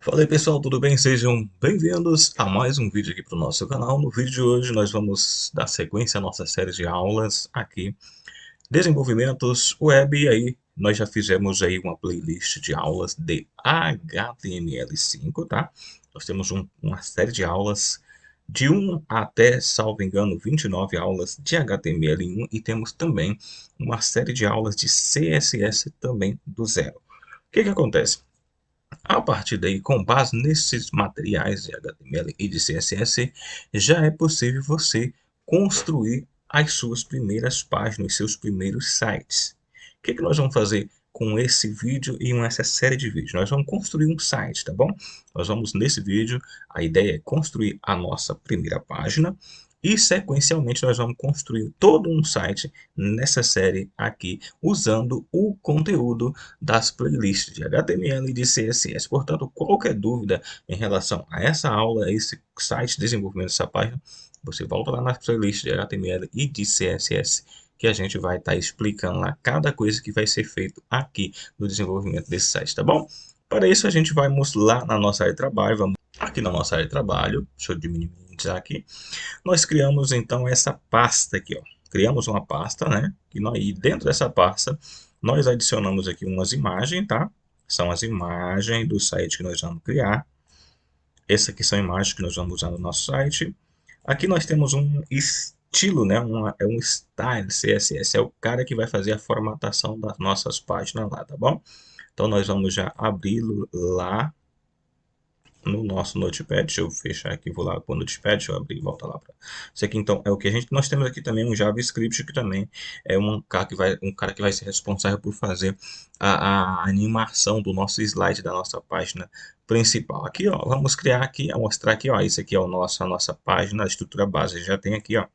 Fala aí pessoal, tudo bem? Sejam bem-vindos a mais um vídeo aqui para o nosso canal. No vídeo de hoje nós vamos dar sequência à nossa série de aulas aqui, Desenvolvimentos Web, e aí nós já fizemos aí uma playlist de aulas de HTML5, tá? Nós temos uma série de aulas de 1 até, salvo engano, 29 aulas de HTML1 e temos também uma série de aulas de CSS também do zero. O que acontece? A partir daí, com base nesses materiais de HTML e de CSS, já é possível você construir as suas primeiras páginas, seus primeiros sites. O que nós vamos fazer com esse vídeo e com essa série de vídeos? Nós vamos construir um site, tá bom? Nós vamos, nesse vídeo, a ideia é construir a nossa primeira página e, sequencialmente, nós vamos construir todo um site nessa série aqui, usando o conteúdo das playlists de HTML e de CSS. Portanto, qualquer dúvida em relação a essa aula, a esse site, desenvolvimento dessa página, você volta lá nas playlists de HTML e de CSS, que a gente vai estar explicando lá cada coisa que vai ser feito aqui no desenvolvimento desse site, tá bom? Para isso, a gente vai lá na nossa área de trabalho, vamos aqui na nossa área de trabalho, deixa eu minimizar aqui, nós criamos então essa pasta aqui, ó. Criamos uma pasta, né? E dentro dessa pasta nós adicionamos aqui umas imagens, tá? São as imagens do site que nós vamos criar. Essas aqui são imagens que nós vamos usar no nosso site. Aqui nós temos um estilo, né? É um style CSS, é o cara que vai fazer a formatação das nossas páginas lá, tá bom? Então nós vamos já abri-lo lá no nosso Notepad. Deixa eu fechar aqui, vou lá para o Notepad, deixa eu abrir e voltar lá para isso aqui. Então é o que nós temos aqui também um JavaScript, que também é um cara que vai ser responsável por fazer a animação do nosso slide da nossa página principal. Aqui, ó, vamos criar aqui, mostrar aqui, ó, isso aqui é a nossa página, a estrutura base. Já tem aqui, ó,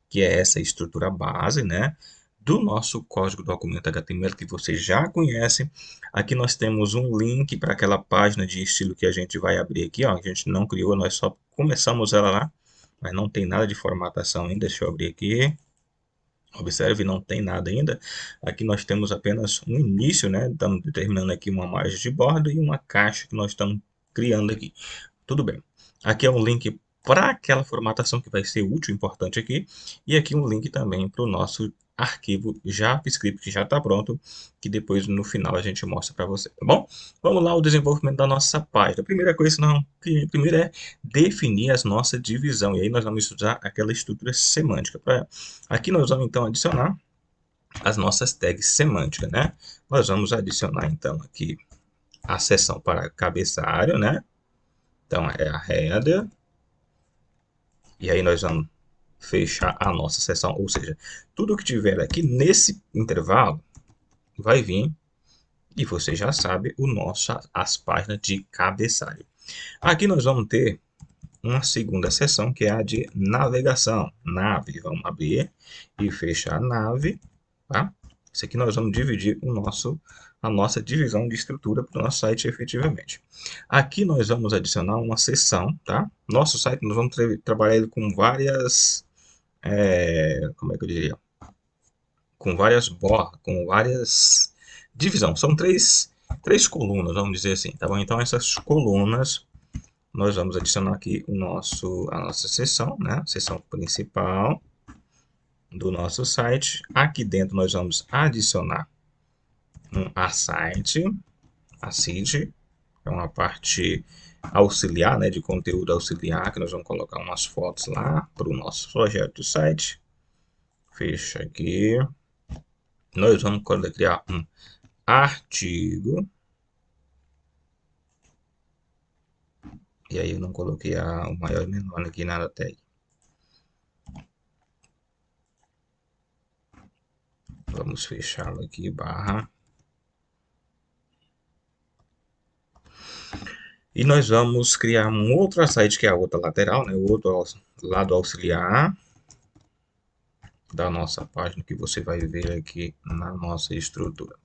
que é essa estrutura base, né, do nosso código documento HTML que vocês já conhecem. Aqui nós temos um link para aquela página de estilo que a gente vai abrir aqui, ó, que a gente não criou, nós só começamos ela lá, mas não tem nada de formatação ainda. Deixa eu abrir aqui. Observe, não tem nada ainda. Aqui nós temos apenas um início, né? Estamos determinando aqui uma margem de bordo e uma caixa que nós estamos criando aqui. Tudo bem. Aqui é um link para aquela formatação que vai ser útil, importante aqui. E aqui um link também para o nosso arquivo JavaScript, que já está pronto, que depois no final a gente mostra para você, tá bom? Vamos lá, o desenvolvimento da nossa página. A primeira coisa primeiro é definir a nossa divisão. E aí nós vamos usar aquela estrutura semântica. Aqui nós vamos então adicionar as nossas tags semânticas, né? Nós vamos adicionar então aqui a seção para cabeçalho, né? Então é a header. E aí nós vamos fechar a nossa seção, ou seja, tudo que tiver aqui nesse intervalo vai vir, e você já sabe, as páginas de cabeçalho. Aqui nós vamos ter uma segunda seção, que é a de navegação, nave. Vamos abrir e fechar a nave, tá? Isso aqui nós vamos dividir a nossa divisão de estrutura para o nosso site efetivamente. Aqui nós vamos adicionar uma seção, tá? Nosso site nós vamos trabalhar ele com várias, como é que eu diria? Com várias bordas, com várias divisões. São três colunas, vamos dizer assim, tá bom? Então essas colunas nós vamos adicionar aqui a nossa seção, né? Seção principal do nosso site. Aqui dentro nós vamos adicionar um asite, é uma parte auxiliar, né, de conteúdo auxiliar, que nós vamos colocar umas fotos lá para o nosso projeto do site. Fecha aqui. Nós vamos criar um artigo. E aí eu não coloquei o maior e menor aqui na tag. Vamos fechá-lo aqui, barra. E nós vamos criar um outro site, que é a outra lateral, né? O outro lado auxiliar da nossa página, que você vai ver aqui na nossa estrutura.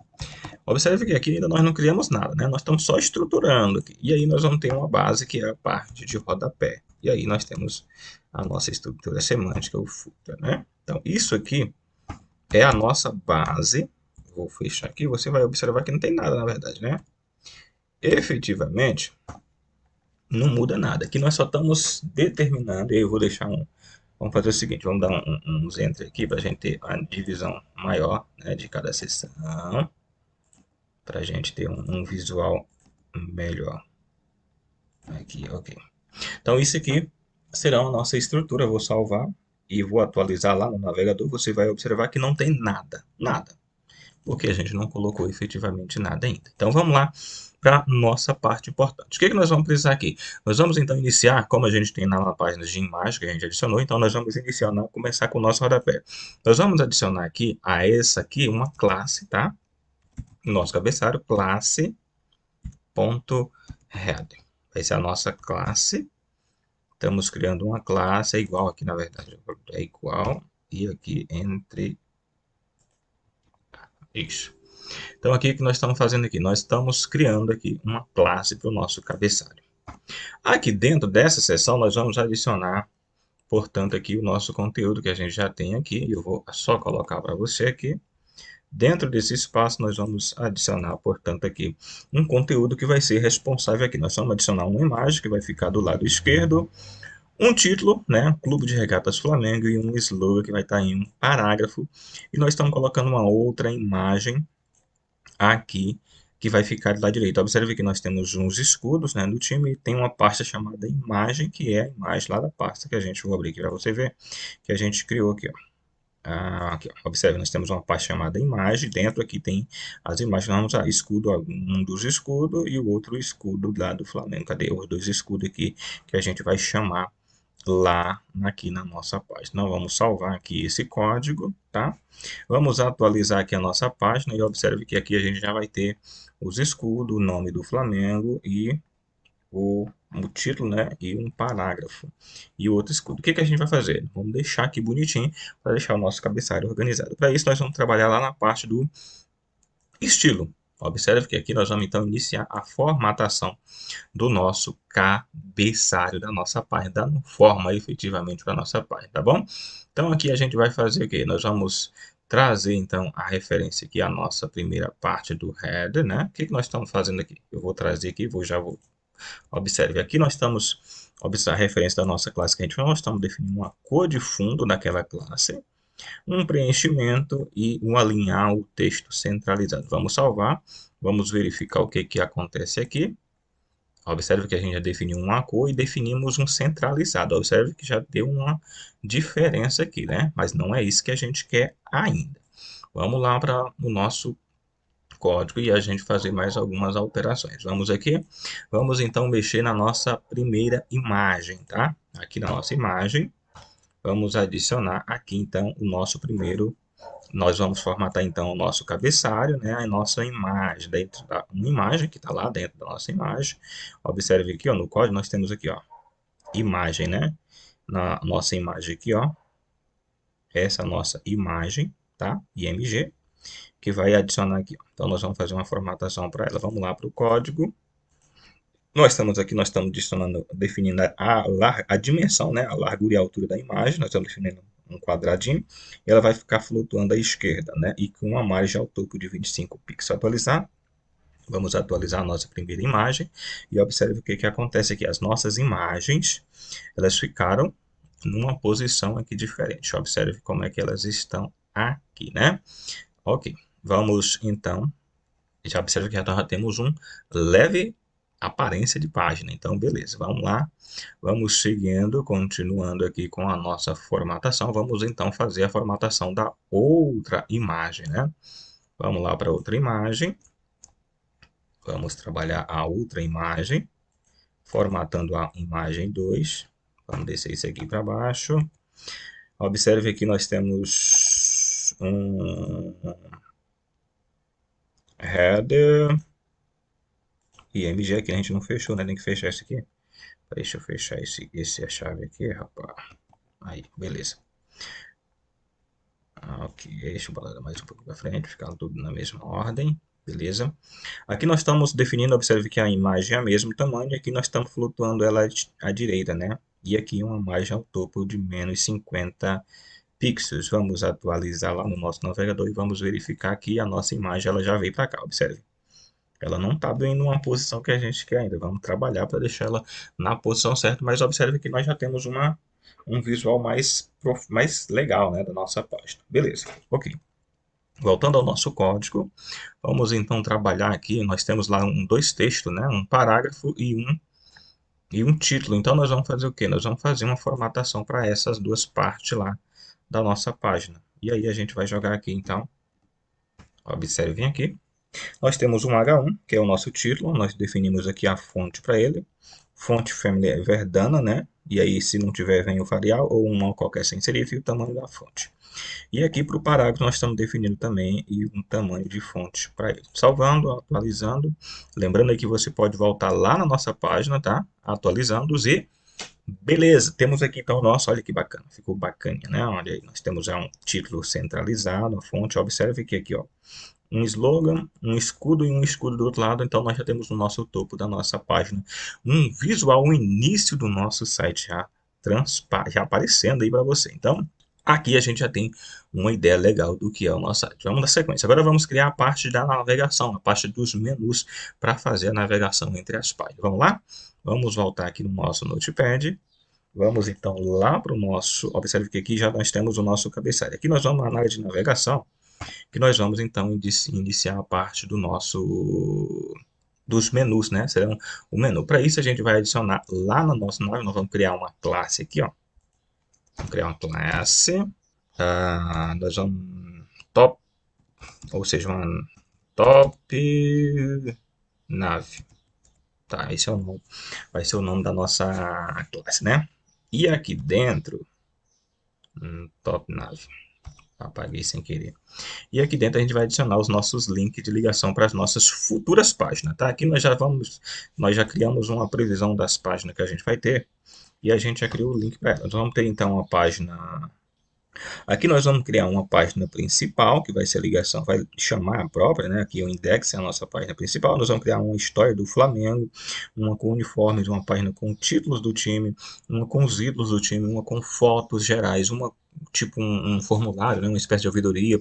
Observe que aqui ainda nós não criamos nada, né? Nós estamos só estruturando aqui. E aí nós vamos ter uma base, que é a parte de rodapé. E aí nós temos a nossa estrutura semântica, o footer, né? Então, isso aqui é a nossa base. Vou fechar aqui, você vai observar que não tem nada, na verdade, né? Efetivamente, não muda nada. Aqui nós só estamos determinando, e eu vou deixar um, vamos fazer o seguinte, vamos dar uns enter aqui para a gente ter a divisão maior, né, de cada seção, para a gente ter um visual melhor. Aqui, ok. Então isso aqui será a nossa estrutura. Eu vou salvar e vou atualizar lá no navegador. Você vai observar que não tem nada, nada, porque a gente não colocou efetivamente nada ainda. Então vamos lá para a nossa parte importante. O que nós vamos precisar aqui? Nós vamos então iniciar, como a gente tem na página de imagem que a gente adicionou, então nós vamos começar com o nosso rodapé. Nós vamos adicionar aqui a essa aqui uma classe, tá? Nosso cabeçalho, classe.head. Vai ser a nossa classe. Estamos criando uma classe, é igual aqui na verdade, é igual, e aqui entre isso. Então aqui o que nós estamos fazendo aqui? Nós estamos criando aqui uma classe para o nosso cabeçalho. Aqui dentro dessa seção nós vamos adicionar, portanto, aqui o nosso conteúdo que a gente já tem aqui. Eu vou só colocar para você aqui. Dentro desse espaço nós vamos adicionar, portanto, aqui um conteúdo que vai ser responsável aqui. Nós vamos adicionar uma imagem que vai ficar do lado esquerdo, um título, né, Clube de Regatas Flamengo, e um slogan que vai estar em um parágrafo. E nós estamos colocando uma outra imagem aqui que vai ficar do lado direito. Observe que nós temos uns escudos, né, do time, e tem uma pasta chamada imagem, que é a imagem lá da pasta que a gente, vou abrir aqui para você ver, que a gente criou aqui, ó. Aqui, ó. Observe, nós temos uma pasta chamada imagem, dentro aqui tem as imagens, vamos a escudo, um dos escudos e o outro escudo lá do Flamengo. Cadê os dois escudos aqui que a gente vai chamar lá aqui na nossa página? Então, vamos salvar aqui esse código, tá? Vamos atualizar aqui a nossa página e observe que aqui a gente já vai ter os escudos, o nome do Flamengo e o título, né? E um parágrafo. E o outro escudo. O que a gente vai fazer? Vamos deixar aqui bonitinho para deixar o nosso cabeçalho organizado. Para isso, nós vamos trabalhar lá na parte do estilo. Observe que aqui nós vamos então iniciar a formatação do nosso cabeçalho da nossa página, dando forma efetivamente para a nossa página, tá bom? Então aqui a gente vai fazer o quê? Nós vamos trazer então a referência aqui, a nossa primeira parte do header, né? O que nós estamos fazendo aqui? Eu vou trazer aqui, já vou. Observe, aqui nós estamos, observe a referência da nossa classe que a gente falou, nós estamos definindo uma cor de fundo daquela classe, um preenchimento e um alinhar o texto centralizado. Vamos salvar, vamos verificar o que acontece aqui. Observe que a gente já definiu uma cor e definimos um centralizado. Observe que já deu uma diferença aqui, né? Mas não é isso que a gente quer ainda. Vamos lá para o nosso código e a gente fazer mais algumas alterações. Vamos aqui, vamos então mexer na nossa primeira imagem, tá? Aqui na nossa imagem, vamos adicionar aqui então o nosso primeiro. Nós vamos formatar então o nosso cabeçalho, né, a nossa imagem, dentro da uma imagem que está lá dentro da nossa imagem. Observe aqui, ó, no código nós temos aqui, ó, imagem, né, na nossa imagem aqui, ó, essa nossa imagem, tá, IMG, que vai adicionar aqui, ó. Então nós vamos fazer uma formatação para ela. Vamos lá para o código. Nós estamos aqui, nós estamos adicionando, definindo a dimensão, né, a largura e a altura da imagem. Nós estamos definindo um quadradinho, e ela vai ficar flutuando à esquerda, né? E com uma margem ao topo de 25 pixels. Atualizar. Vamos atualizar a nossa primeira imagem e observe o que acontece aqui. As nossas imagens, elas ficaram numa posição aqui diferente. Observe como é que elas estão aqui, né? Ok, vamos então, já observa que já temos um leve aparência de página. Então, beleza, vamos lá. Vamos seguindo, continuando aqui com a nossa formatação. Vamos então fazer a formatação da outra imagem, né? Vamos lá para outra imagem. Vamos trabalhar a outra imagem, formatando a imagem 2. Vamos descer isso aqui para baixo. Observe que nós temos um header IMG aqui, a gente não fechou, né? Tem que fechar isso aqui. Deixa eu fechar a chave aqui, rapaz. Aí, beleza. Ok, deixa eu botar mais um pouco para frente, ficar tudo na mesma ordem. Beleza. Aqui nós estamos definindo, observe que a imagem é o mesmo tamanho, e aqui nós estamos flutuando ela à direita, né? E aqui uma margem ao topo de menos 50 pixels. Vamos atualizar lá no nosso navegador e vamos verificar que a nossa imagem ela já veio para cá, observe. ela não está bem numa posição que a gente quer ainda. Vamos trabalhar para deixar ela na posição certa, mas observe que nós já temos um visual mais legal, né, da nossa página. Beleza, ok. Voltando ao nosso código, vamos então trabalhar aqui. Nós temos lá dois textos, né, um parágrafo e um título. Então nós vamos fazer o quê? Nós vamos fazer uma formatação para essas duas partes lá da nossa página. E aí a gente vai jogar aqui então. Observem aqui. Nós temos um H1, que é o nosso título. Nós definimos aqui a fonte para ele. Fonte family é Verdana, né? E aí, se não tiver, vem o varial ou uma qualquer sem serif e o tamanho da fonte. E aqui para o parágrafo nós estamos definindo também um tamanho de fonte para ele. Salvando, atualizando. Lembrando aí que você pode voltar lá na nossa página, tá? Atualizando e beleza, temos aqui então o nosso, olha que bacana, ficou bacaninha, né? Olha aí, nós temos já um título centralizado, a fonte, observe que aqui, ó, um slogan, um escudo e um escudo do outro lado, então nós já temos no nosso topo da nossa página um visual, o início do nosso site já aparecendo aí para você. Então, aqui a gente já tem uma ideia legal do que é o nosso site. Vamos na sequência. Agora vamos criar a parte da navegação, a parte dos menus para fazer a navegação entre as páginas. Vamos lá? Vamos voltar aqui no nosso Notepad. Vamos então lá para o nosso... Observe que aqui já nós temos o nosso cabeçalho. Aqui nós vamos na área de navegação, que nós vamos então iniciar a parte do nosso... dos menus, né? Serão o menu. Para isso a gente vai adicionar lá no nosso nome, nós vamos criar uma classe aqui, ó. Vamos criar uma classe. Nós vamos top, ou seja, uma top nave. Tá, esse é o nome, vai ser o nome da nossa classe, né? E aqui dentro, top nave, apaguei sem querer. E aqui dentro a gente vai adicionar os nossos links de ligação para as nossas futuras páginas, tá? Aqui nós já criamos uma previsão das páginas que a gente vai ter e a gente já criou o link para elas. Nós vamos ter então uma página. Aqui nós vamos criar uma página principal, que vai ser a ligação, vai chamar a própria, né? Aqui o index é a nossa página principal. Nós vamos criar uma história do Flamengo, uma com uniformes, uma página com títulos do time, uma com os ídolos do time, uma com fotos gerais, uma tipo um formulário, né? Uma espécie de ouvidoria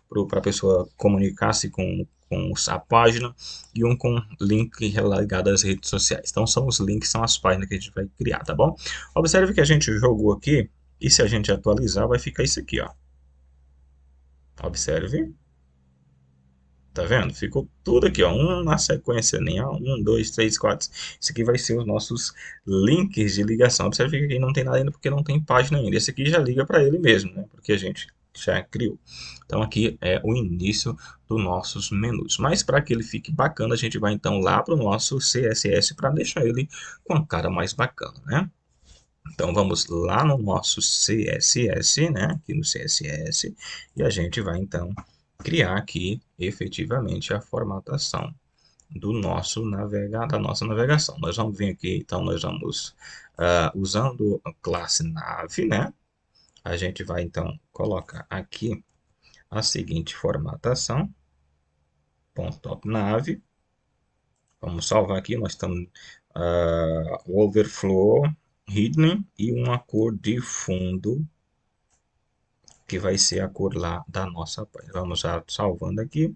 para a pessoa comunicar-se com a página e um com link ligado às redes sociais. Então são os links, são as páginas que a gente vai criar, tá bom? Observe que a gente jogou aqui. E se a gente atualizar, vai ficar isso aqui, ó. Observe. Tá vendo? Ficou tudo aqui, ó. Um na sequência, nem ó. 1, 2, 3, 4. Isso aqui vai ser os nossos links de ligação. Observe que aqui não tem nada ainda porque não tem página ainda. Esse aqui já liga para ele mesmo, né? Porque a gente já criou. Então aqui é o início dos nossos menus. Mas para que ele fique bacana, a gente vai então lá para o nosso CSS para deixar ele com a cara mais bacana, né? Então vamos lá no nosso CSS, né? Aqui no CSS, e a gente vai então criar aqui efetivamente a formatação do nosso da nossa navegação. Nós vamos vir aqui, então nós vamos usando a classe nave, né? A gente vai então colocar aqui a seguinte formatação, .top nave. Vamos salvar aqui, nós estamos overflow hidden e uma cor de fundo que vai ser a cor lá da nossa página. Vamos salvando aqui,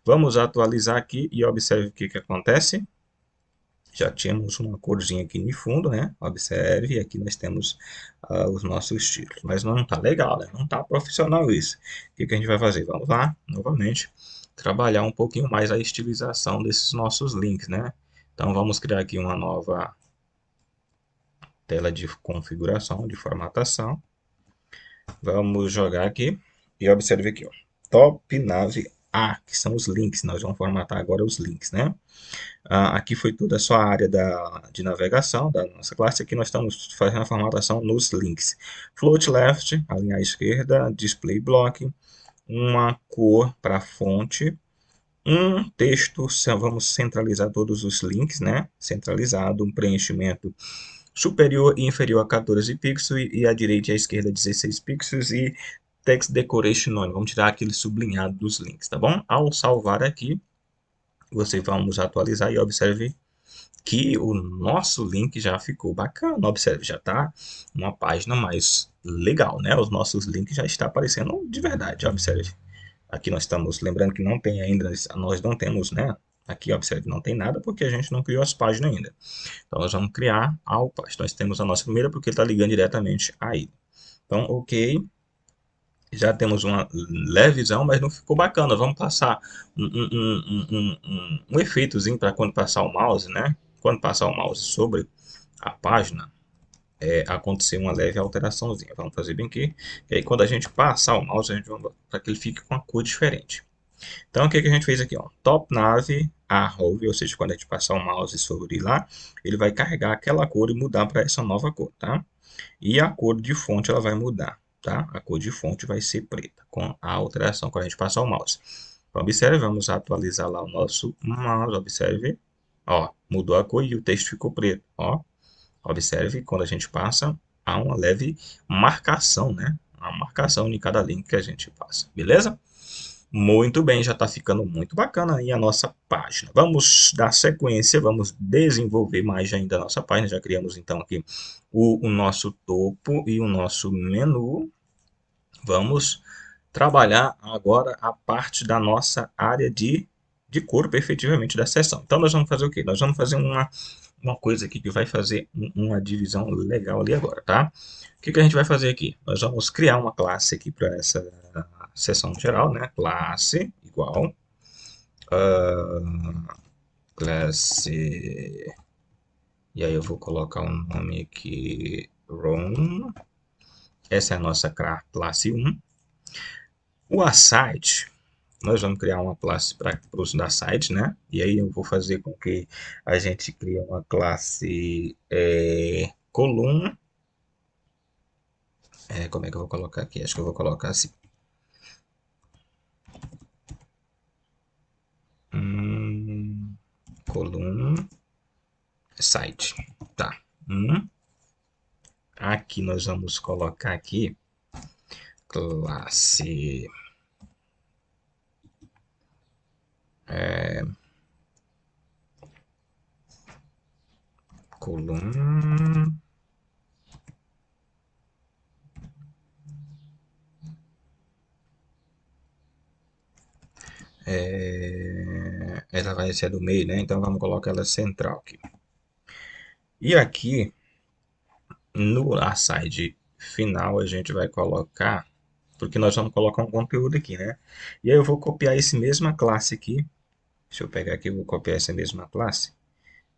vamos atualizar aqui e observe o que acontece. Já tínhamos uma corzinha aqui de fundo, né? Observe, aqui nós temos os nossos títulos, mas não tá legal, né? Não tá profissional isso. O que a gente vai fazer? Vamos lá, novamente, trabalhar um pouquinho mais a estilização desses nossos links, né? Então vamos criar aqui uma nova tela de configuração, de formatação. Vamos jogar aqui e observe aqui, ó, top nave A, que são os links. Nós vamos formatar agora os links, né? Aqui foi toda a sua área de navegação da nossa classe. Aqui nós estamos fazendo a formatação nos links. Float left, a linha à esquerda, display block, uma cor para fonte, um texto, vamos centralizar todos os links, né? Centralizado, um preenchimento superior e inferior a 14 pixels e à direita e à esquerda 16 pixels e text decoration none. Vamos tirar aquele sublinhado dos links, tá bom? Ao salvar aqui, você vamos atualizar e observe que o nosso link já ficou bacana. Observe, já está uma página mais legal, né? Os nossos links já estão aparecendo de verdade, observe. Aqui nós estamos, lembrando que não tem ainda, nós não temos, né, Aqui, observe, não tem nada porque a gente não criou as páginas ainda. Então, nós vamos criar a página. Nós temos a nossa primeira porque ele está ligando diretamente aí. Então, ok. Já temos uma levezão, mas não ficou bacana. Vamos passar um efeitozinho para quando passar o mouse, né? Quando passar o mouse sobre a página, acontecer uma leve alteraçãozinha. Vamos fazer bem aqui. E aí, quando a gente passar o mouse, a gente vai para que ele fique com uma cor diferente. Então, o que, que a gente fez aqui? Ó? Top Nave Arrow, ou seja, quando a gente passar o mouse sobre lá, ele vai carregar aquela cor e mudar para essa nova cor, tá? E a cor de fonte ela vai mudar, tá? A cor de fonte vai ser preta, com a alteração quando a gente passar o mouse. Então, observe, vamos atualizar lá o nosso mouse, observe. Ó, mudou a cor e o texto ficou preto, ó. Observe, quando a gente passa, há uma leve marcação, né? Uma marcação em cada link que a gente passa, beleza? Muito bem, já está ficando muito bacana aí a nossa página. Vamos dar sequência, vamos desenvolver mais ainda a nossa página. Já criamos então aqui o nosso topo e o nosso menu. Vamos trabalhar agora a parte da nossa área de corpo, efetivamente, da seção. Então, nós vamos fazer o quê? Nós vamos fazer uma coisa aqui que vai fazer uma divisão legal ali agora, tá? O que, que a gente vai fazer aqui? Nós vamos criar uma classe aqui para essa seção geral, né? Classe igual classe, e aí eu vou colocar um nome aqui, room. Essa é a nossa classe 1. O aside, nós vamos criar uma classe para os da site, né? E aí eu vou fazer com que a gente crie uma classe coluna. Como é que eu vou colocar aqui? Acho que eu vou colocar assim. Coluna site, tá? Aqui nós vamos colocar aqui classe coluna ela vai ser do meio, né? Então vamos colocar ela central aqui. E aqui no aside final a gente vai colocar, porque nós vamos colocar um conteúdo aqui, né? E aí eu vou copiar essa mesma classe aqui. Deixa eu pegar aqui, eu vou copiar essa mesma classe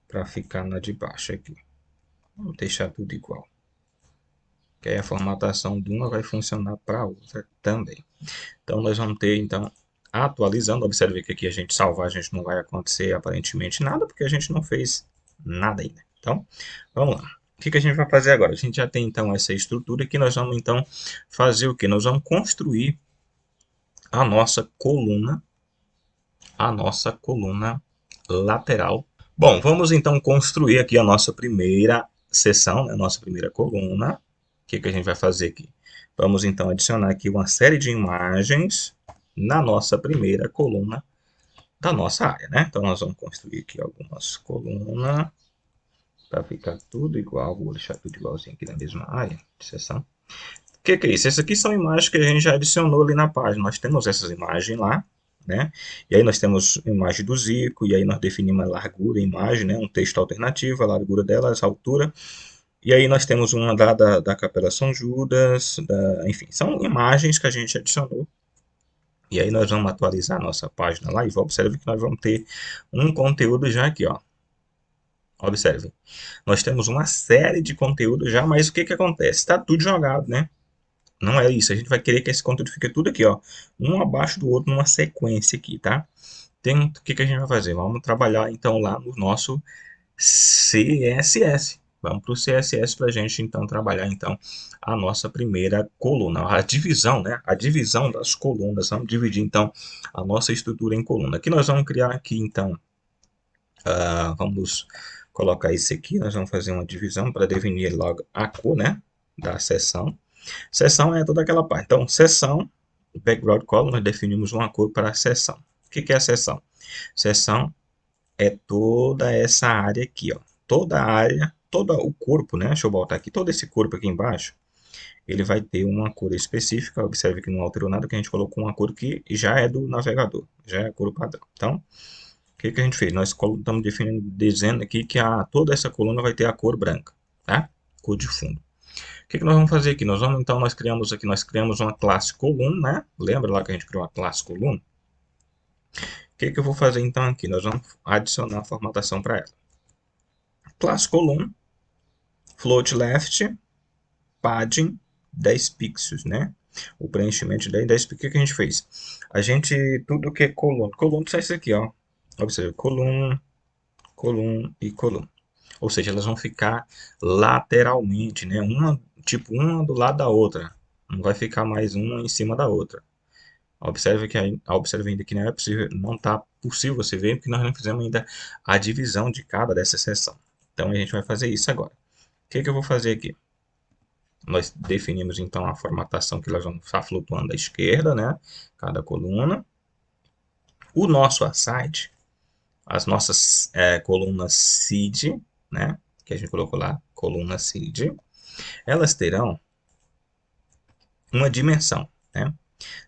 para ficar na de baixo aqui. Vamos deixar tudo igual. Que aí a formatação de uma vai funcionar para a outra também. Então nós vamos ter, então, atualizando. Observe que aqui a gente salvar, a gente não vai acontecer aparentemente nada, porque a gente não fez nada ainda. Então, vamos lá. O que a gente vai fazer agora? A gente já tem, então, essa estrutura aqui. Nós vamos, então, fazer o que? Nós vamos construir a nossa coluna lateral. Bom, vamos, então, construir aqui a nossa primeira seção, né? A nossa primeira coluna. O que a gente vai fazer aqui? Vamos, então, adicionar aqui uma série de imagens na nossa primeira coluna da nossa área, né? Então, nós vamos construir aqui algumas colunas para ficar tudo igual. Vou deixar tudo igualzinho aqui na mesma área de seção. O que é isso? Essas aqui são imagens que a gente já adicionou ali na página. Nós temos essas imagens lá, né? E aí nós temos a imagem do Zico, e aí nós definimos a largura da imagem, né? Um texto alternativo, a largura dela, a altura. E aí nós temos uma da Capela São Judas, enfim, são imagens que a gente adicionou. E aí nós vamos atualizar a nossa página lá e observe que nós vamos ter um conteúdo já aqui, ó. Observe, nós temos uma série de conteúdo já, mas o que que acontece? Está tudo jogado, né? Não é isso, a gente vai querer que esse conteúdo fique tudo aqui, ó, um abaixo do outro, numa sequência aqui, tá? O que que a gente vai fazer? Vamos trabalhar então lá no nosso CSS. Vamos para o CSS para a gente então trabalhar então a nossa primeira coluna, a divisão, né? A divisão das colunas. Vamos dividir então a nossa estrutura em coluna. Aqui nós vamos criar aqui então, vamos colocar isso aqui. Nós vamos fazer uma divisão para definir logo a cor, né? Da seção. Seção é toda aquela parte. Então, seção, background column, nós definimos uma cor para a seção. O que é a seção? Seção é toda essa área aqui, ó. Toda a área, todo o corpo, né? Deixa eu botar aqui, todo esse corpo aqui embaixo, ele vai ter uma cor específica. Observe que não alterou nada, que a gente colocou uma cor que já é do navegador, já é a cor padrão. Então, o que a gente fez? Nós estamos definindo, dizendo aqui que toda essa coluna vai ter a cor branca, tá? Cor de fundo. O que nós vamos fazer aqui? Nós criamos uma classe coluna, né? Lembra lá que a gente criou uma classe coluna? O que eu vou fazer então aqui? Nós vamos adicionar a formatação para ela. Classe coluna, float left, padding 10 pixels, né? O preenchimento de 10 pixels. O que a gente fez? Tudo que é coluna. Coluna é isso aqui, ó. Observe, coluna, coluna e coluna. Ou seja, elas vão ficar lateralmente, né? Uma do lado da outra. Não vai ficar mais uma em cima da outra. Observe ainda que não está possível você ver, porque nós não fizemos ainda a divisão de cada dessa seção. Então a gente vai fazer isso agora. O que eu vou fazer aqui? Nós definimos então a formatação que elas vão estar flutuando à esquerda, né? Cada coluna. O nosso aside, as nossas colunas seed, né? Que a gente colocou lá, coluna seed, elas terão uma dimensão, né?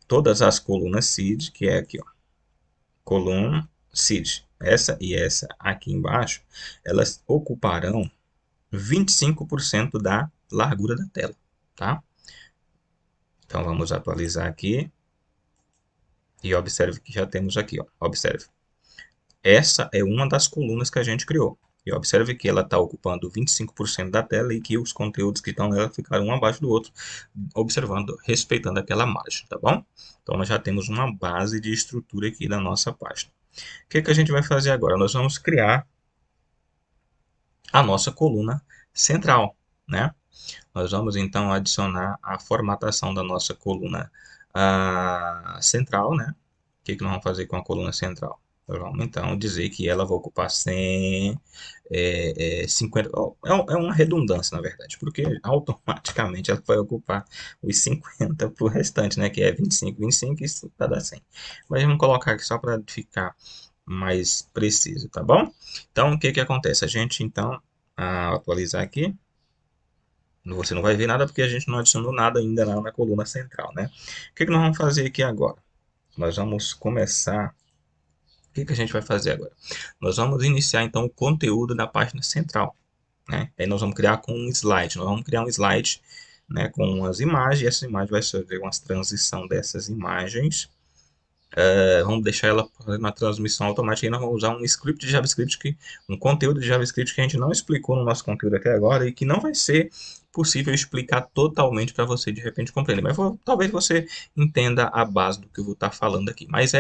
Todas as colunas seed, que é aqui, ó, coluna seed, essa e essa aqui embaixo, elas ocuparão 25% da largura da tela, tá? Então vamos atualizar aqui e observe que já temos aqui, ó, observe. Essa é uma das colunas que a gente criou. E observe que ela está ocupando 25% da tela e que os conteúdos que estão nela ficaram um abaixo do outro, observando, respeitando aquela margem, tá bom? Então, nós já temos uma base de estrutura aqui da nossa página. O que a gente vai fazer agora? Nós vamos criar a nossa coluna central, né? Nós vamos, então, adicionar a formatação da nossa coluna central, né? O que nós vamos fazer com a coluna central? Nós vamos, então, dizer que ela vai ocupar 100, 50... É uma redundância, na verdade, porque automaticamente ela vai ocupar os 50 para o restante, né? Que é 25, 25 e 5 para dar 100. Mas vamos colocar aqui só para ficar mais preciso, tá bom? Então, o que acontece? A gente, então, atualizar aqui. Você não vai ver nada porque a gente não adicionou nada ainda lá na coluna central, né? O que nós vamos fazer aqui agora? Nós vamos começar... O que a gente vai fazer agora? Nós vamos iniciar, então, o conteúdo da página central, né? Aí nós vamos criar com um slide. Nós vamos criar um slide, né, com umas imagens. E essa imagem vai sofrer uma transição dessas imagens. Vamos deixar ela na transmissão automática e nós vamos usar um script de JavaScript, um conteúdo de JavaScript que a gente não explicou no nosso conteúdo até agora e que não vai ser possível explicar totalmente para você de repente compreender. Mas talvez você entenda a base do que eu vou estar falando aqui. Mas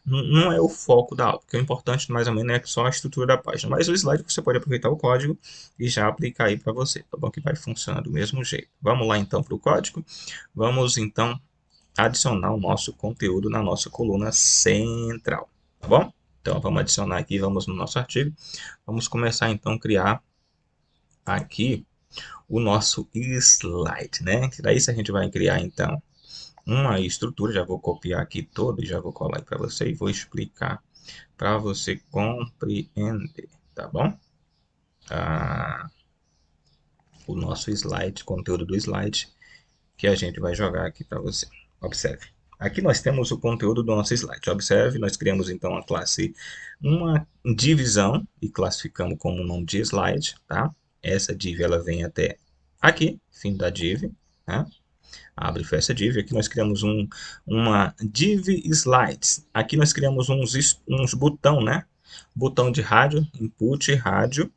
não é o foco da aula, porque o importante mais ou menos é só a estrutura da página. Mas o slide você pode aproveitar o código e já aplicar aí para você, tá bom? Que vai funcionar do mesmo jeito. Vamos lá então para o código. Vamos então adicionar o nosso conteúdo na nossa coluna central, tá bom? Então, vamos adicionar aqui, vamos no nosso artigo. Vamos começar, então, a criar aqui o nosso slide, né? Daí, a gente vai criar, então, uma estrutura. Já vou copiar aqui todo e já vou colar para você e vou explicar para você compreender, tá bom? O nosso slide, conteúdo do slide, que a gente vai jogar aqui para você. Observe. Aqui nós temos o conteúdo do nosso slide. Observe, nós criamos então a classe, uma divisão e classificamos como nome de slide, tá? Essa div ela vem até aqui, fim da div, tá? Abre e fecha div. Aqui nós criamos uma div slides. Aqui nós criamos uns botão, né? Botão de rádio, input rádio,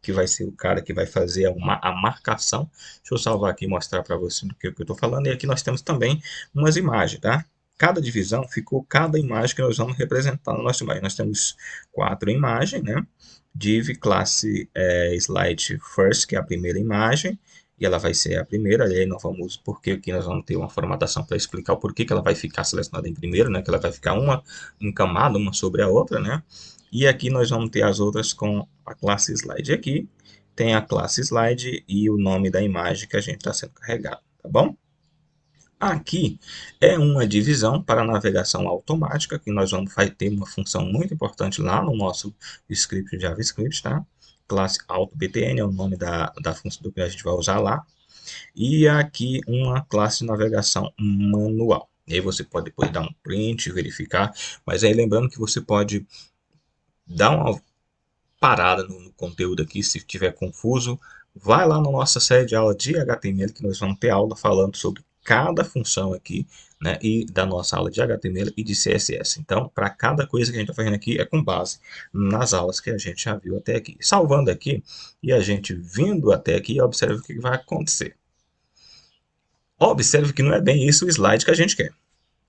que vai ser o cara que vai fazer a marcação. Deixa eu salvar aqui e mostrar para você do que eu estou falando. E aqui nós temos também umas imagens, tá? Cada divisão ficou cada imagem que nós vamos representar no nosso imagem. Nós temos 4 imagens, né? Div classe slide first, que é a primeira imagem, e ela vai ser a primeira. E aí nós vamos, porque aqui nós vamos ter uma formatação para explicar o porquê que ela vai ficar selecionada em primeiro, né? Que ela vai ficar uma encamada, uma sobre a outra, né? E aqui nós vamos ter as outras com a classe slide. Aqui tem a classe slide e o nome da imagem que a gente está sendo carregado, tá bom? Aqui é uma divisão para navegação automática, que nós vamos ter uma função muito importante lá no nosso script de JavaScript, tá? Classe AutoBTN é o nome da função do que a gente vai usar lá. E aqui uma classe de navegação manual. E aí você pode depois dar um print, verificar, mas aí lembrando que você pode dá uma parada no conteúdo aqui, se estiver confuso, vai lá na nossa série de aula de HTML, que nós vamos ter aula falando sobre cada função aqui, né, e da nossa aula de HTML e de CSS. Então, para cada coisa que a gente está fazendo aqui, é com base nas aulas que a gente já viu até aqui. Salvando aqui, e a gente vindo até aqui, observe o que vai acontecer. Observe que não é bem isso o slide que a gente quer.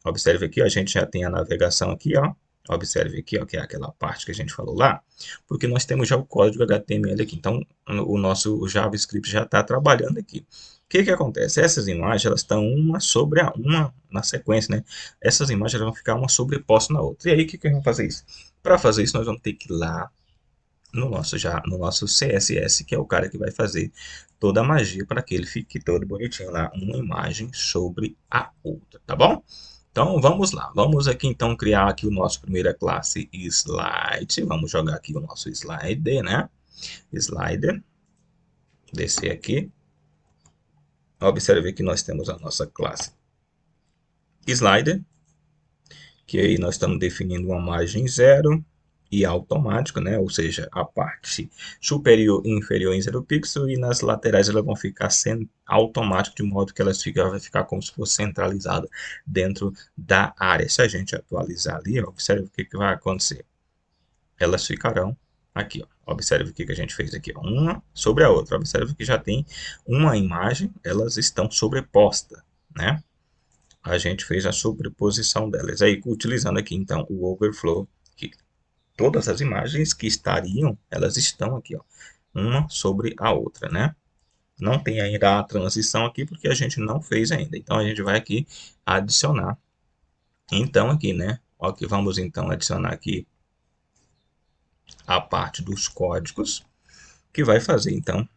Observe aqui, a gente já tem a navegação aqui, ó. Observe aqui, ó, que é aquela parte que a gente falou lá, porque nós temos já o código HTML aqui. Então, o nosso JavaScript já está trabalhando aqui. O que que acontece? Essas imagens, elas estão uma sobre a uma na sequência, né? Essas imagens elas vão ficar uma sobreposta na outra. E aí, o que que a gente vai fazer isso? Para fazer isso, nós vamos ter que ir lá no nosso CSS, que é o cara que vai fazer toda a magia para que ele fique todo bonitinho lá, uma imagem sobre a outra, tá bom? Então vamos lá, vamos aqui então criar aqui o nosso primeira classe slide, vamos jogar aqui o nosso slider, né? Slider, descer aqui, observe que nós temos a nossa classe slider, que aí nós estamos definindo uma margem zero e automático, né? Ou seja, a parte superior e inferior em 0 pixel e nas laterais elas vão ficar sendo automático, de modo que elas vai ficar como se fosse centralizada dentro da área. Se a gente atualizar ali, observe o que que vai acontecer. Elas ficarão aqui, ó. Observe o que que a gente fez aqui, ó. Uma sobre a outra. Observe que já tem uma imagem, elas estão sobrepostas, né? A gente fez a sobreposição delas. Aí, utilizando aqui, então, o overflow, que todas as imagens que estariam, elas estão aqui, ó, uma sobre a outra, né? Não tem ainda a transição aqui, porque a gente não fez ainda. Então, a gente vai aqui adicionar. Então, aqui, né? Ok, vamos, então, adicionar aqui a parte dos códigos, que vai fazer, então,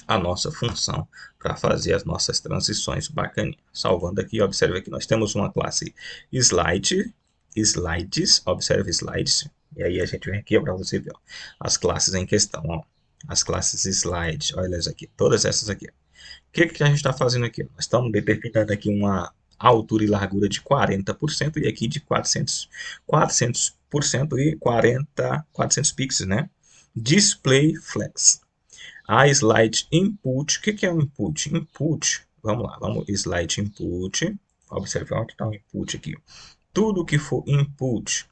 a nossa função para fazer as nossas transições bacaninhas. Salvando aqui, observe que nós temos uma classe slides, observe slides, e aí a gente vem aqui para você ver, ó, as classes em questão, ó, as classes slides, olha elas aqui, todas essas aqui. O que que a gente está fazendo aqui? Nós estamos determinando aqui uma altura e largura de 40% e aqui de 400% e 400 pixels, né? Display flex. A slide input, o que que é o input? Input, vamos lá, vamos, slide input, observe onde está o input aqui. Tudo que for input,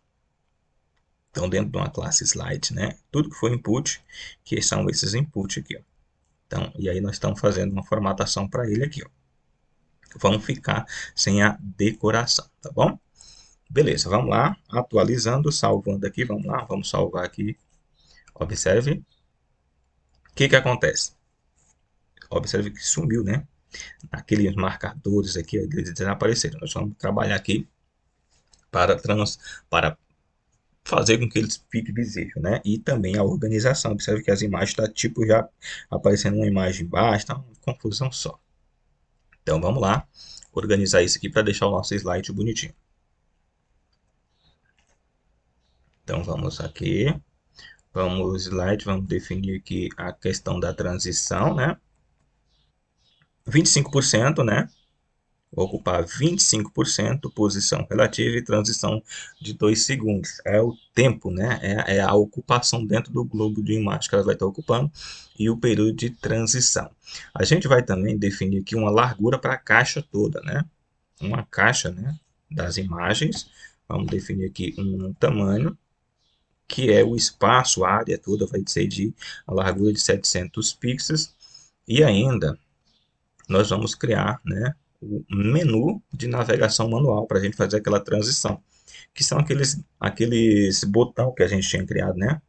então dentro de uma classe slide, né? Tudo que for input, que são esses input aqui, ó. Então, e aí nós estamos fazendo uma formatação para ele aqui, ó. Vamos ficar sem a decoração, tá bom? Beleza, vamos lá, atualizando, salvando aqui, vamos lá, vamos salvar aqui. Observe, o que que acontece? Observe que sumiu, né? Aqueles marcadores aqui, eles desapareceram. Nós vamos trabalhar aqui para fazer com que eles fiquem visíveis, né? E também a organização. Observe que as imagens estão tipo já aparecendo uma imagem embaixo, tá uma confusão só. Então vamos lá, organizar isso aqui para deixar o nosso slide bonitinho. Então vamos aqui, vamos slide, vamos definir aqui a questão da transição, né? 25%, né? Vou ocupar 25%, posição relativa e transição de 2 segundos. É o tempo, né? É a ocupação dentro do globo de imagem que ela vai estar ocupando e o período de transição. A gente vai também definir aqui uma largura para a caixa toda, né? Uma caixa, né, das imagens. Vamos definir aqui um tamanho, que é o espaço, a área toda vai ser de a largura de 700 pixels. E ainda nós vamos criar, né, o menu de navegação manual para a gente fazer aquela transição, que são aqueles botão que a gente tinha criado, né?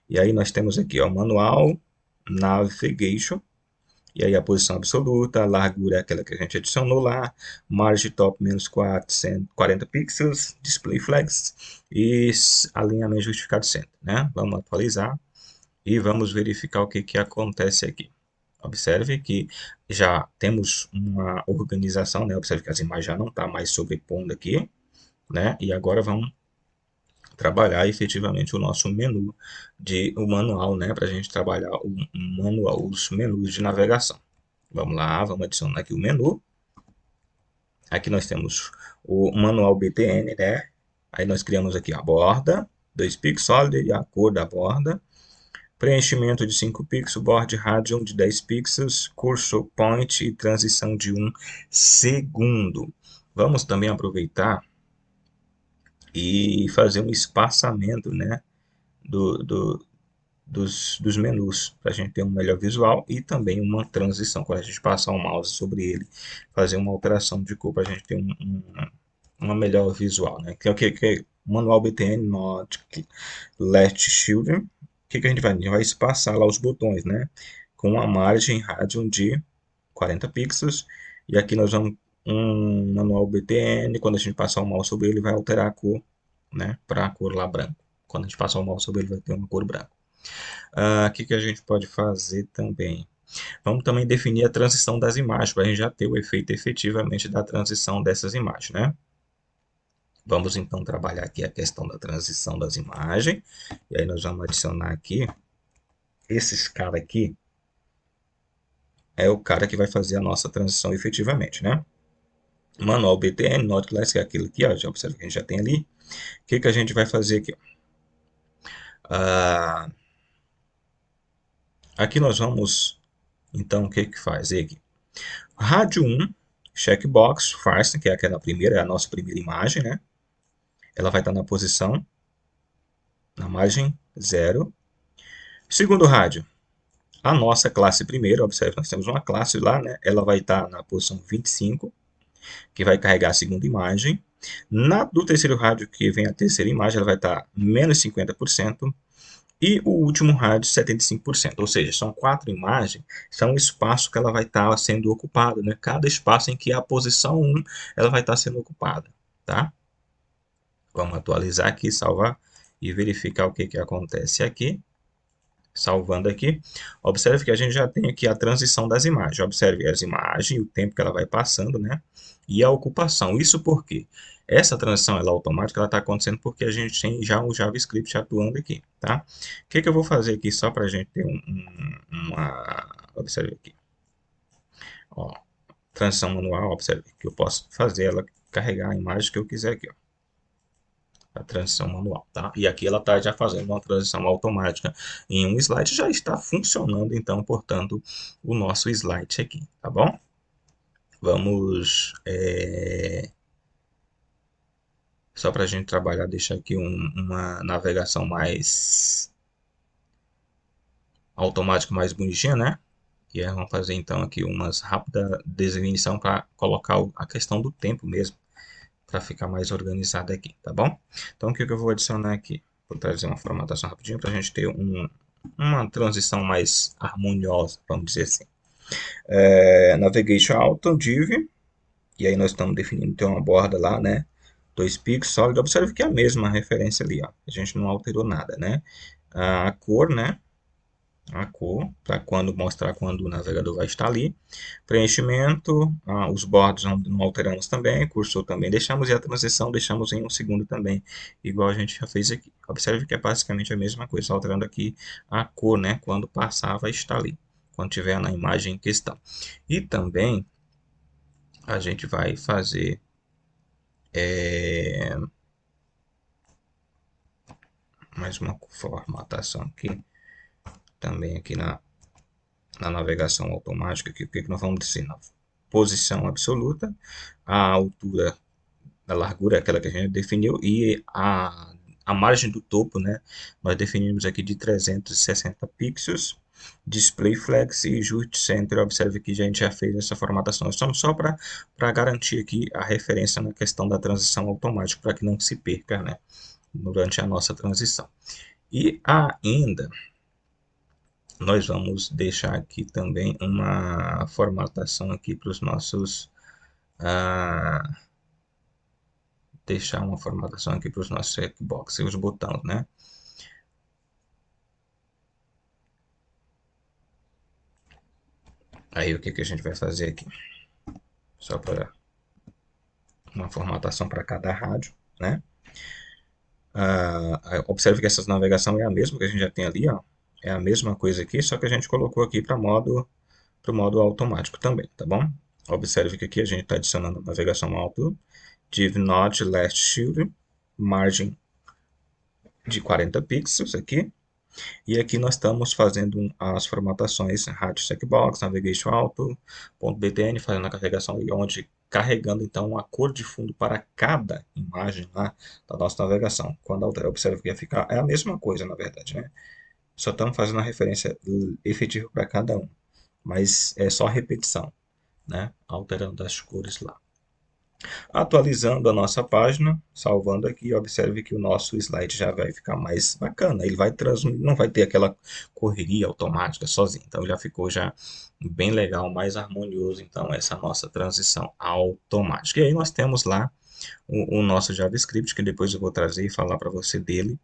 E aí nós temos aqui, ó, manual, navigation, e aí a posição absoluta, a largura é aquela que a gente adicionou lá, margem top menos 440 pixels, display flex e alinhamento justificado sempre, né? Vamos atualizar e vamos verificar o que que acontece aqui. Observe que já temos uma organização, né? Observe que as imagens já não estão mais sobrepondo aqui, né? E agora vamos trabalhar efetivamente o nosso menu o manual, né? Para a gente trabalhar o manual, os menus de navegação. Vamos lá, vamos adicionar aqui o menu. Aqui nós temos o manual BTN, né? Aí nós criamos aqui a borda, 2 pixels sólido e a cor da borda. Preenchimento de 5 pixels, border radius de 10 pixels, cursor point e transição de 1 segundo. Vamos também aproveitar e fazer um espaçamento, né, dos menus, para a gente ter um melhor visual e também uma transição, quando a gente passar o mouse sobre ele, fazer uma alteração de cor para a gente ter uma melhor visual, né? Que é o que é manual BTN Not Left Children. O que a gente vai? A gente vai espaçar lá os botões, né? Com uma margem radius de 40 pixels. E aqui nós vamos um manual BTN. Quando a gente passar o mouse sobre ele, vai alterar a cor, né? Para a cor lá branco. Quando a gente passar o mouse sobre ele, vai ter uma cor branca. O que a gente pode fazer também? Vamos também definir a transição das imagens, para a gente já ter o efeito efetivamente da transição dessas imagens, né? Vamos então trabalhar aqui a questão da transição das imagens. E aí nós vamos adicionar aqui, esses caras aqui, é o cara que vai fazer a nossa transição efetivamente, né? Manual BTN, Not Class, que é aquilo aqui, ó, já observa que a gente já tem ali. O que a gente vai fazer aqui? Aqui nós vamos, então, o que faz aqui? Rádio 1, checkbox, first, que é aquela primeira, é a nossa primeira imagem, né? Ela vai estar na posição, na margem 0. Segundo rádio, a nossa classe primeira, observe, nós temos uma classe lá, né? Ela vai estar na posição 25, que vai carregar a segunda imagem. Do terceiro rádio, que vem a terceira imagem, ela vai estar menos 50%. E o último rádio, 75%. Ou seja, são 4 imagens, são o espaço que ela vai estar sendo ocupada, né? Cada espaço em que a posição 1 ela vai estar sendo ocupada, tá? Vamos atualizar aqui, salvar e verificar o que acontece aqui. Salvando aqui, observe que a gente já tem aqui a transição das imagens. Observe as imagens, o tempo que ela vai passando, né? E a ocupação. Isso porque essa transição ela é automática, ela está acontecendo porque a gente tem já um JavaScript atuando aqui, tá? O que eu vou fazer aqui só para a gente ter uma... Observe aqui. Ó, transição manual, observe que eu posso fazer ela carregar a imagem que eu quiser aqui, ó. A transição manual, tá? E aqui ela está já fazendo uma transição automática em um slide, já está funcionando, então, portanto, o nosso slide aqui, tá bom? Vamos, só para a gente trabalhar, deixar aqui uma navegação mais automática, mais bonitinha, né? E aí vamos fazer, então, aqui umas rápida definição para colocar a questão do tempo mesmo, para ficar mais organizado aqui, tá bom? Então, o que eu vou adicionar aqui? Vou trazer uma formatação rapidinho para a gente ter uma transição mais harmoniosa, vamos dizer assim. Navigation Auto, div, e aí nós estamos definindo, tem uma borda lá, né? 2 pixels, sólido. Observe que é a mesma referência ali, ó. A gente não alterou nada, né? A cor, né? A cor, para quando mostrar quando o navegador vai estar ali. Preenchimento, os bordos não alteramos também, cursor também deixamos, e a transição deixamos em um segundo também, igual a gente já fez aqui. Observe que é basicamente a mesma coisa, só alterando aqui a cor, né? Quando passar vai estar ali, quando tiver na imagem em questão. E também a gente vai fazer mais uma formatação aqui, também aqui na navegação automática, que o que nós vamos dizer? Na posição absoluta, a altura, a largura é aquela que a gente definiu, e a margem do topo, né? Nós definimos aqui de 360 pixels, display flex e just center. Observe que a gente já fez essa formatação. Nós estamos só para garantir aqui a referência na questão da transição automática, para que não se perca, né? Durante a nossa transição. E ainda nós vamos deixar aqui também uma formatação aqui para os nossos deixar uma formatação aqui para os nossos checkbox e os botões, né? Aí o que a gente vai fazer aqui? Só para uma formatação para cada rádio, né? Observe que essa navegação é a mesma que a gente já tem ali, ó. É a mesma coisa aqui, só que a gente colocou aqui para o modo automático também, tá bom? Observe que aqui a gente está adicionando a navegação auto, div not last shield, margem de 40 pixels aqui. E aqui nós estamos fazendo as formatações Rádio Checkbox, Navigation Auto, .btn, fazendo a carregação e onde carregando então a cor de fundo para cada imagem lá da nossa navegação. Quando alterar, observa que ia ficar, é a mesma coisa na verdade, né? Só estamos fazendo a referência efetiva para cada um, mas é só repetição, né? Alterando as cores lá. Atualizando a nossa página, salvando aqui, observe que o nosso slide já vai ficar mais bacana. Ele vai transmitir, não vai ter aquela correria automática sozinho. Então já ficou já bem legal, mais harmonioso. Então essa nossa transição automática. E aí nós temos lá o nosso JavaScript, que depois eu vou trazer e falar para você dele.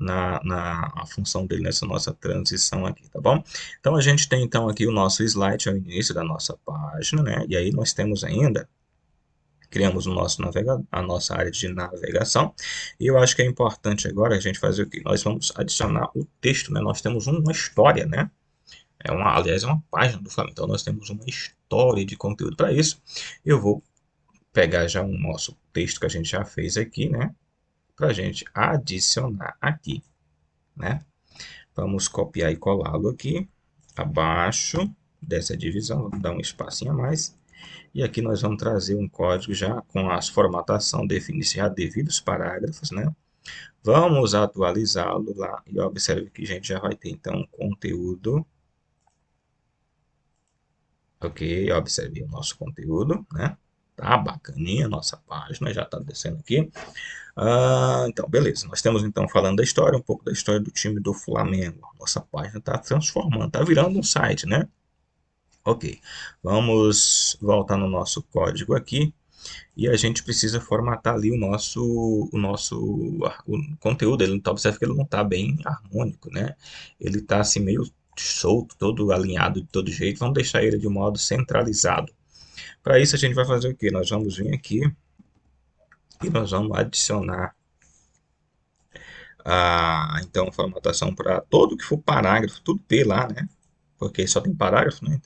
A função dele nessa nossa transição aqui, tá bom? Então a gente tem então aqui o nosso slide ao início da nossa página, né? E aí nós temos ainda criamos o nosso a nossa área de navegação. E eu acho que é importante agora a gente fazer o que? Nós vamos adicionar o texto, né? Nós temos uma história, né? Aliás, é uma página do Flamengo. Então, nós temos uma história de conteúdo. Para isso, eu vou pegar já o nosso texto que a gente já fez aqui, né? Para a gente adicionar aqui, né? Vamos copiar e colá-lo aqui, abaixo dessa divisão. Vamos dar um espacinho a mais. E aqui nós vamos trazer um código já com as formatação definidas já devidos parágrafos, né? Vamos atualizá-lo lá e observe que a gente já vai ter então conteúdo. Ok, observe o nosso conteúdo, né? Tá bacaninha a nossa página, já tá descendo aqui. Então, beleza. Nós temos então falando da história, um pouco da história do time do Flamengo. Nossa página está transformando, está virando um site, né? Ok, vamos voltar no nosso código aqui e a gente precisa formatar ali o conteúdo. Ele tá, observa que ele não está bem harmônico, né? Ele está assim meio solto, todo alinhado de todo jeito. Vamos deixar ele de modo centralizado. Para isso a gente vai fazer o que? Nós vamos vir aqui e nós vamos adicionar então formatação para todo que for parágrafo, tudo P lá, né? Porque só tem parágrafo, né?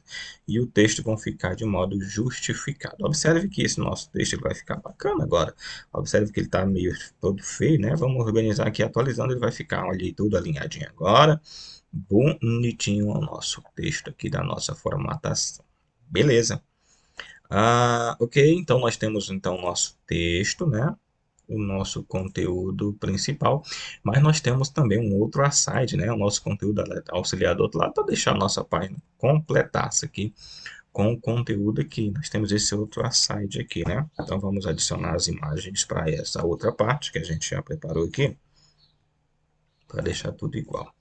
E o texto vão ficar de modo justificado. Observe que esse nosso texto vai ficar bacana agora. Observe que ele está meio todo feio, né? Vamos organizar aqui, atualizando, ele vai ficar, olha aí, tudo alinhadinho agora. Bonitinho o nosso texto aqui da nossa formatação. Beleza. Ok, então nós temos então o nosso texto, né? O nosso conteúdo principal, mas nós temos também um outro aside, né? O nosso conteúdo auxiliar do outro lado para deixar a nossa página completasse aqui com o conteúdo aqui. Nós temos esse outro aside aqui, né? Então vamos adicionar as imagens para essa outra parte que a gente já preparou aqui para deixar tudo igual.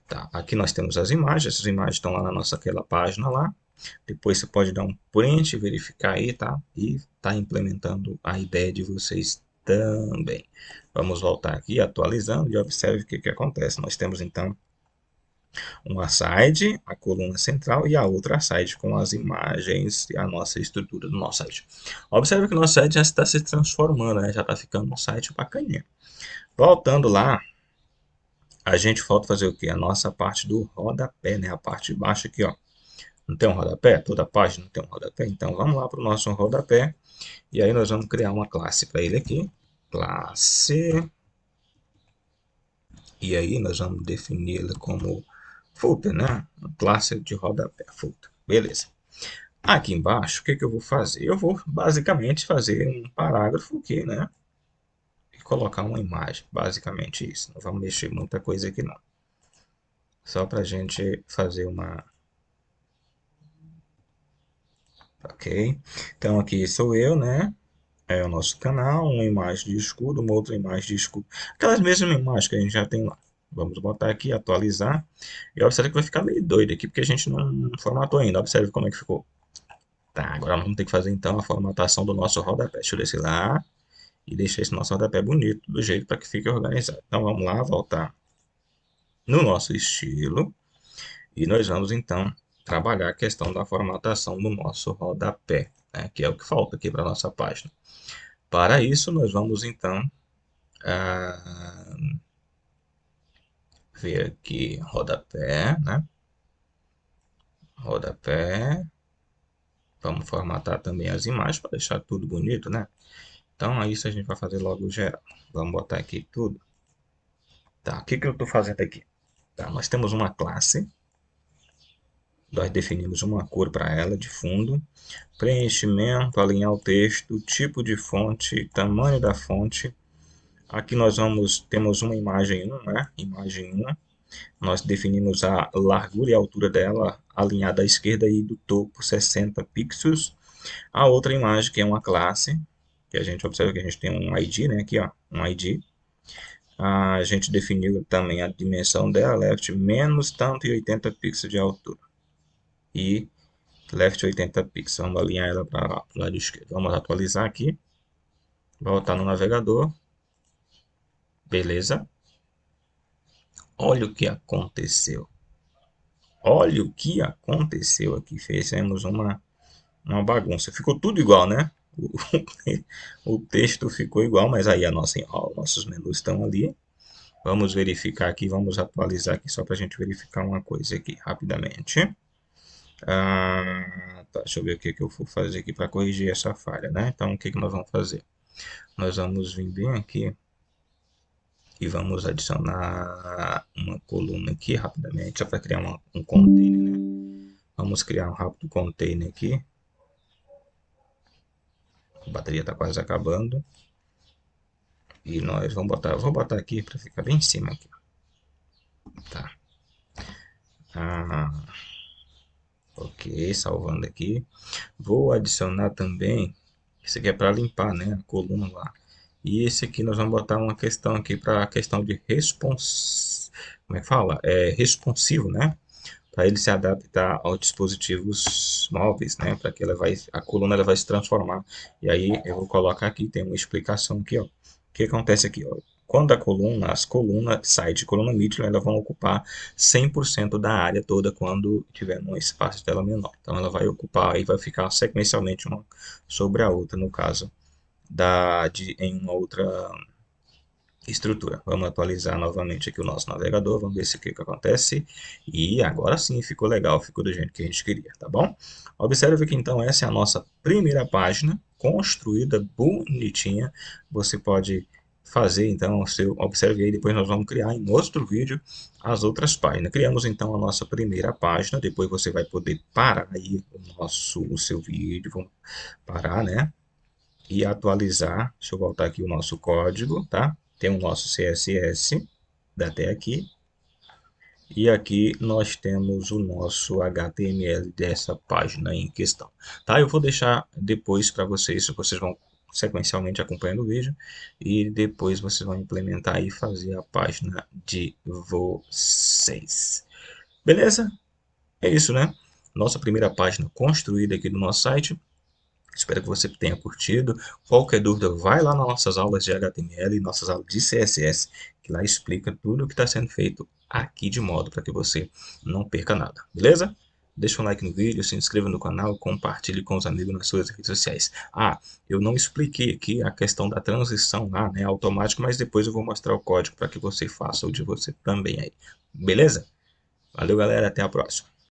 Tá, aqui nós temos as imagens, essas imagens estão lá na nossa aquela página lá. Depois você pode dar um print, verificar aí, tá? E tá implementando a ideia de vocês também. Vamos voltar aqui, atualizando e observe o que que acontece. Nós temos então uma site, a coluna central e a outra site com as imagens e a nossa estrutura do nosso site. Observe que o nosso site já está se transformando, né? Já está ficando um site bacaninha. Voltando lá, a gente falta fazer o que? A nossa parte do rodapé, né? A parte de baixo aqui, ó. Não tem um rodapé? Toda página não tem um rodapé? Então vamos lá para o nosso rodapé. E aí nós vamos criar uma classe para ele aqui. Classe. E aí nós vamos definir ele como footer, né? Classe de rodapé, footer. Beleza. Aqui embaixo, o que, que eu vou fazer? Eu vou basicamente fazer um parágrafo aqui, né? E colocar uma imagem. Basicamente isso. Não vamos mexer muita coisa aqui não. Só para a gente fazer uma... Ok? Então aqui sou eu, né? É o nosso canal, uma imagem de escudo, uma outra imagem de escudo. Aquelas mesmas imagens que a gente já tem lá. Vamos botar aqui, atualizar. E observe que vai ficar meio doido aqui, porque a gente não formatou ainda. Observe como é que ficou. Tá, agora vamos ter que fazer então a formatação do nosso rodapé. Deixa eu descer lá e deixar esse nosso rodapé bonito, do jeito para que fique organizado. Então vamos lá, voltar no nosso estilo. E nós vamos então trabalhar a questão da formatação do nosso rodapé, né, que é o que falta aqui para a nossa página. Para isso, nós vamos então ver aqui rodapé, né? Rodapé. Vamos formatar também as imagens para deixar tudo bonito, né? Então, isso a gente vai fazer logo geral. Vamos botar aqui tudo. Tá, o que que eu estou fazendo aqui? Tá, nós temos uma classe, nós definimos uma cor para ela de fundo, preenchimento, alinhar o texto, tipo de fonte, tamanho da fonte. Aqui temos uma imagem 1, né? Imagem 1. Nós definimos a largura e a altura dela, alinhada à esquerda e do topo 60 pixels. A outra imagem, que é uma classe, que a gente observa que a gente tem um ID, né? Aqui, ó, um ID. A gente definiu também a dimensão dela, left menos tanto e 80 pixels de altura. E left 80 pixels. Vamos alinhar ela para o lado esquerdo. Vamos atualizar aqui. Voltar no navegador. Beleza. Olha o que aconteceu. Olha o que aconteceu aqui. Fizemos uma bagunça. Ficou tudo igual, né? O, o texto ficou igual, mas aí nossos menus estão ali. Vamos verificar aqui, vamos atualizar aqui só para a gente verificar uma coisa aqui rapidamente. Tá, deixa eu ver o que eu vou fazer aqui para corrigir essa falha, né? Então, o que nós vamos fazer? Nós vamos vir bem aqui e vamos adicionar uma coluna aqui rapidamente, só para criar um container, né? Vamos criar um rápido container aqui. A bateria está quase acabando. E nós vou botar aqui para ficar bem em cima aqui. Tá. Ok, salvando aqui. Vou adicionar também, esse aqui é para limpar, né, a coluna lá. E esse aqui nós vamos botar uma questão aqui para a questão de como é que fala? Responsivo, né? Para ele se adaptar aos dispositivos móveis, né? Para que a coluna ela vai se transformar. E aí eu vou colocar aqui, tem uma explicação aqui, ó. O que acontece aqui, ó? Quando as colunas site e coluna Midland, elas vão ocupar 100% da área toda quando tiver um espaço de tela menor. Então ela vai ocupar e vai ficar sequencialmente uma sobre a outra, no caso em uma outra estrutura. Vamos atualizar novamente aqui o nosso navegador, vamos ver se o que acontece. E agora sim ficou legal, ficou do jeito que a gente queria, tá bom? Observe que então essa é a nossa primeira página, construída bonitinha. Você pode fazer então observe aí, depois nós vamos criar em outro vídeo as outras páginas. Criamos então a nossa primeira página, depois você vai poder parar aí o seu vídeo, vamos parar, né? E atualizar. Deixa eu voltar aqui o nosso código, tá? Tem o nosso CSS até aqui. E aqui nós temos o nosso HTML dessa página em questão. Tá? Eu vou deixar depois para vocês vão sequencialmente acompanhando o vídeo. E depois vocês vão implementar e fazer a página de vocês. Beleza? É isso, né? Nossa primeira página construída aqui do nosso site. Espero que você tenha curtido. Qualquer dúvida, vai lá nas nossas aulas de HTML e nossas aulas de CSS, que lá explica tudo o que está sendo feito aqui de modo para que você não perca nada, beleza? Deixa um like no vídeo, se inscreva no canal, compartilhe com os amigos nas suas redes sociais. Eu não expliquei aqui a questão da transição lá, né, automático, mas depois eu vou mostrar o código para que você faça o de você também aí, beleza? Valeu, galera, até a próxima.